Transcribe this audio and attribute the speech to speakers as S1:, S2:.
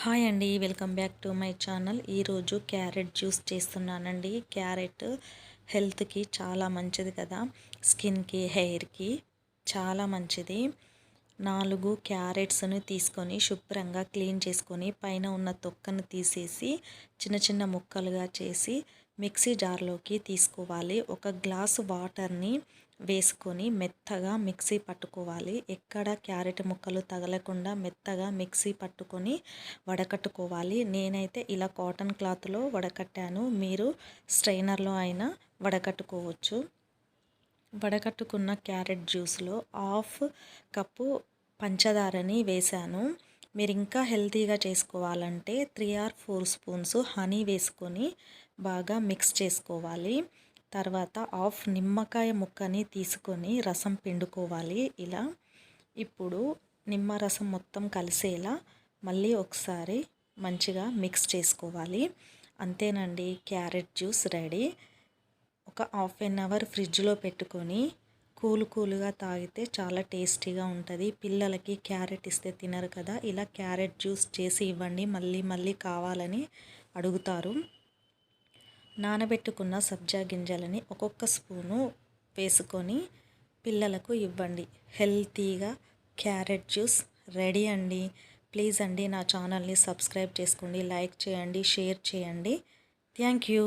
S1: Hi అండి, welcome back to my channel. ఈరోజు carrot juice చేస్తున్నానండి. క్యారెట్ హెల్త్కి చాలా మంచిది కదా, స్కిన్కి, హెయిర్కి చాలా మంచిది. 4 క్యారెట్స్ని తీసుకొని శుభ్రంగా క్లీన్ చేసుకొని పైన ఉన్న తొక్కను తీసేసి చిన్న చిన్న ముక్కలుగా చేసి మిక్సీ జార్లోకి తీసుకోవాలి. 1 గ్లాసు వాటర్ని వేసుకొని మెత్తగా మిక్సీ పట్టుకోవాలి. ఎక్కడ క్యారెట్ ముక్కలు తగలకుండా మెత్తగా మిక్సీ పట్టుకొని వడకట్టుకోవాలి. నేనైతే ఇలా కాటన్ క్లాత్లో వడకట్టాను, మీరు స్ట్రైనర్లో అయినా వడకట్టుకోవచ్చు. వడకట్టుకున్న క్యారెట్ జ్యూస్లో 1/2 కప్పు పంచదారని వేశాను. మీరు ఇంకా హెల్తీగా చేసుకోవాలంటే 3 or 4 స్పూన్స్ హనీ వేసుకొని బాగా మిక్స్ చేసుకోవాలి. తర్వాత 1/2 నిమ్మకాయ ముక్కని తీసుకొని రసం పిండుకోవాలి. ఇలా ఇప్పుడు నిమ్మరసం మొత్తం కలిసేలా మళ్ళీ ఒకసారి మంచిగా మిక్స్ చేసుకోవాలి. అంతేనండి, క్యారెట్ జ్యూస్ రెడీ. ఒక 1/2 అవర్ ఫ్రిడ్జ్లో పెట్టుకొని కూల్గా తాగితే చాలా టేస్టీగా ఉంటుంది. పిల్లలకి క్యారెట్ ఇస్తే తినరు కదా, ఇలా క్యారెట్ జ్యూస్ చేసి ఇవ్వండి, మళ్ళీ మళ్ళీ కావాలని అడుగుతారు. నానబెట్టుకున్న సబ్జా గింజలని ఒక్కొక్క స్పూను వేసుకొని పిల్లలకు ఇవ్వండి. హెల్తీగా క్యారెట్ జ్యూస్ రెడీ అండి. ప్లీజ్ అండి, నా ఛానల్ని సబ్స్క్రైబ్ చేసుకోండి, లైక్ చేయండి, షేర్ చేయండి. Thank you.